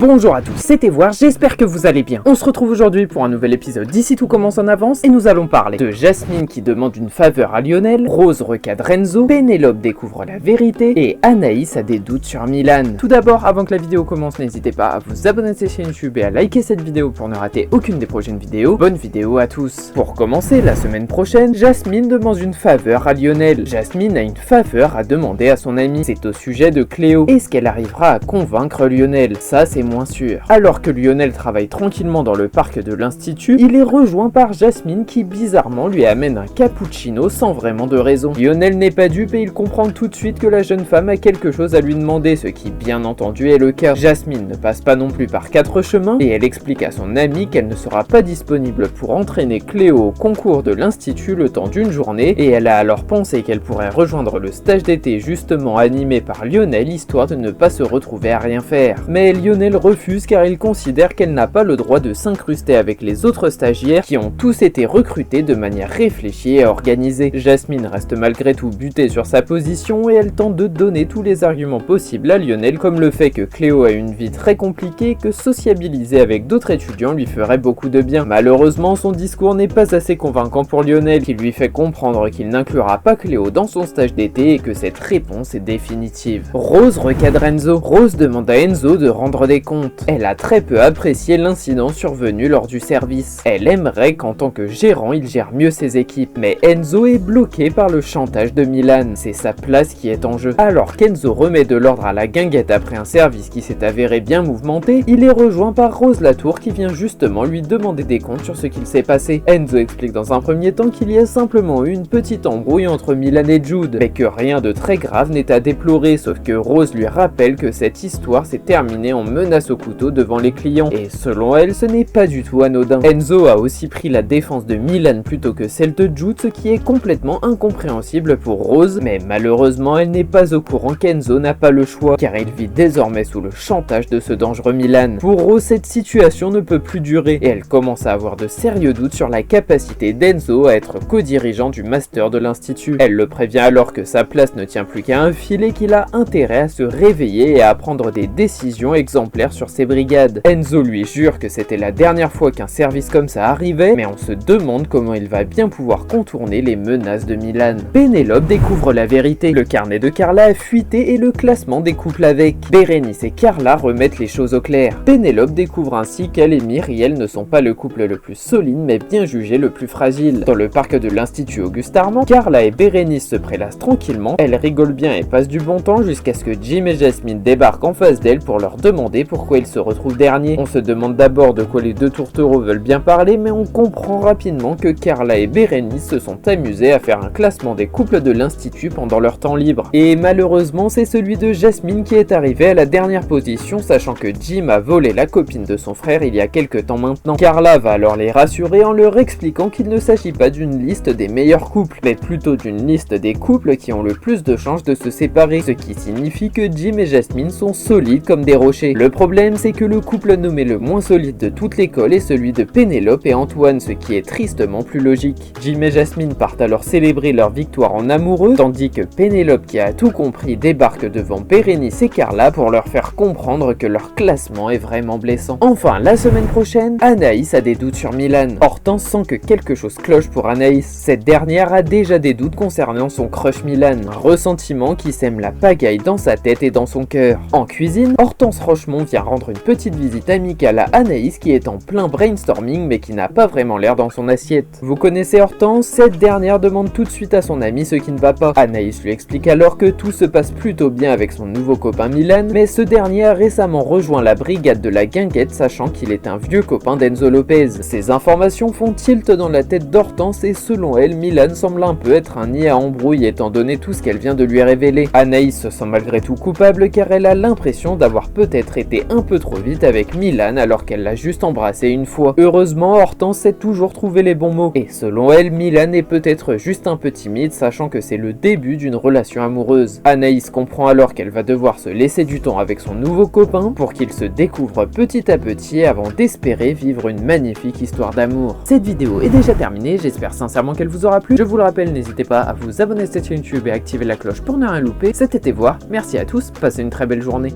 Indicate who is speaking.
Speaker 1: Bonjour à tous, c'était Voir, j'espère que vous allez bien. On se retrouve aujourd'hui pour un nouvel épisode d'Ici tout commence en avance et nous allons parler de Jasmine qui demande une faveur à Lionel, Rose recadre Enzo, Pénélope découvre la vérité et Anaïs a des doutes sur Milan. Tout d'abord, avant que la vidéo commence, n'hésitez pas à vous abonner à cette chaîne YouTube et à liker cette vidéo pour ne rater aucune des prochaines vidéos. Bonne vidéo à tous. Pour commencer, la semaine prochaine, Jasmine demande une faveur à Lionel. Jasmine a une faveur à demander à son ami. C'est au sujet de Cléo. Est-ce qu'elle arrivera à convaincre Lionel? Ça, c'est moins sûr. Alors que Lionel travaille tranquillement dans le parc de l'Institut, il est rejoint par Jasmine qui bizarrement lui amène un cappuccino sans vraiment de raison. Lionel n'est pas dupe et il comprend tout de suite que la jeune femme a quelque chose à lui demander, ce qui bien entendu est le cas. Jasmine ne passe pas non plus par 4 chemins et elle explique à son amie qu'elle ne sera pas disponible pour entraîner Cléo au concours de l'Institut le temps d'une journée et elle a alors pensé qu'elle pourrait rejoindre le stage d'été justement animé par Lionel histoire de ne pas se retrouver à rien faire. Mais Lionel refuse car il considère qu'elle n'a pas le droit de s'incruster avec les autres stagiaires qui ont tous été recrutés de manière réfléchie et organisée. Jasmine reste malgré tout butée sur sa position et elle tente de donner tous les arguments possibles à Lionel, comme le fait que Cléo a une vie très compliquée et que sociabiliser avec d'autres étudiants lui ferait beaucoup de bien. Malheureusement, son discours n'est pas assez convaincant pour Lionel, qui lui fait comprendre qu'il n'inclura pas Cléo dans son stage d'été et que cette réponse est définitive. Rose recadre Enzo. Rose demande à Enzo de rendre des comptes. Elle a très peu apprécié l'incident survenu lors du service. Elle aimerait qu'en tant que gérant, il gère mieux ses équipes. Mais Enzo est bloqué par le chantage de Milan. C'est sa place qui est en jeu. Alors qu'Enzo remet de l'ordre à la guinguette après un service qui s'est avéré bien mouvementé, il est rejoint par Rose Latour qui vient justement lui demander des comptes sur ce qu'il s'est passé. Enzo explique dans un premier temps qu'il y a simplement eu une petite embrouille entre Milan et Jude, mais que rien de très grave n'est à déplorer, sauf que Rose lui rappelle que cette histoire s'est terminée en menace au couteau devant les clients, et selon elle, ce n'est pas du tout anodin. Enzo a aussi pris la défense de Milan plutôt que celle de Jude, ce qui est complètement incompréhensible pour Rose, mais malheureusement elle n'est pas au courant qu'Enzo n'a pas le choix, car il vit désormais sous le chantage de ce dangereux Milan. Pour Rose, cette situation ne peut plus durer, et elle commence à avoir de sérieux doutes sur la capacité d'Enzo à être co-dirigeant du master de l'Institut. Elle le prévient alors que sa place ne tient plus qu'à un fil et qu'il a intérêt à se réveiller et à prendre des décisions exemplaires sur ses brigades. Enzo lui jure que c'était la dernière fois qu'un service comme ça arrivait, mais on se demande comment il va bien pouvoir contourner les menaces de Milan. Pénélope découvre la vérité. Le carnet de Carla a fuité et le classement des couples avec. Bérénice et Carla remettent les choses au clair. Pénélope découvre ainsi qu'elle et Myriel ne sont pas le couple le plus solide, mais bien jugé le plus fragile. Dans le parc de l'Institut Auguste Armand, Carla et Bérénice se prélassent tranquillement. Elles rigolent bien et passent du bon temps jusqu'à ce que Jim et Jasmine débarquent en face d'elles pour leur demander pourquoi ils se retrouvent derniers. On se demande d'abord de quoi les deux tourtereaux veulent bien parler, mais on comprend rapidement que Carla et Bérénice se sont amusés à faire un classement des couples de l'Institut pendant leur temps libre. Et malheureusement, c'est celui de Jasmine qui est arrivé à la dernière position, sachant que Jim a volé la copine de son frère il y a quelques temps maintenant. Carla va alors les rassurer en leur expliquant qu'il ne s'agit pas d'une liste des meilleurs couples, mais plutôt d'une liste des couples qui ont le plus de chances de se séparer, ce qui signifie que Jim et Jasmine sont solides comme des rochers. Le problème, c'est que le couple nommé le moins solide de toute l'école est celui de Pénélope et Antoine, ce qui est tristement plus logique. Jim et Jasmine partent alors célébrer leur victoire en amoureux, tandis que Pénélope, qui a tout compris, débarque devant Bérénice et Carla pour leur faire comprendre que leur classement est vraiment blessant. Enfin, la semaine prochaine, Anaïs a des doutes sur Milan. Hortense sent que quelque chose cloche pour Anaïs. Cette dernière a déjà des doutes concernant son crush Milan, un ressentiment qui sème la pagaille dans sa tête et dans son cœur. En cuisine, Hortense Rochemont vient rendre une petite visite amicale à Anaïs qui est en plein brainstorming mais qui n'a pas vraiment l'air dans son assiette. Vous connaissez Hortense? Cette dernière demande tout de suite à son ami ce qui ne va pas. Anaïs lui explique alors que tout se passe plutôt bien avec son nouveau copain Milan, mais ce dernier a récemment rejoint la brigade de la guinguette sachant qu'il est un vieux copain d'Enzo Lopez. Ces informations font tilt dans la tête d'Hortense et selon elle, Milan semble un peu être un nid à embrouille étant donné tout ce qu'elle vient de lui révéler. Anaïs se sent malgré tout coupable car elle a l'impression d'avoir peut-être été un peu trop vite avec Milan alors qu'elle l'a juste embrassé une fois. Heureusement, Hortense sait toujours trouver les bons mots. Et selon elle, Milan est peut-être juste un peu timide, sachant que c'est le début d'une relation amoureuse. Anaïs comprend alors qu'elle va devoir se laisser du temps avec son nouveau copain pour qu'il se découvre petit à petit avant d'espérer vivre une magnifique histoire d'amour. Cette vidéo est déjà terminée, j'espère sincèrement qu'elle vous aura plu. Je vous le rappelle, n'hésitez pas à vous abonner à cette chaîne YouTube et à activer la cloche pour ne rien louper. C'était Voir, merci à tous, passez une très belle journée.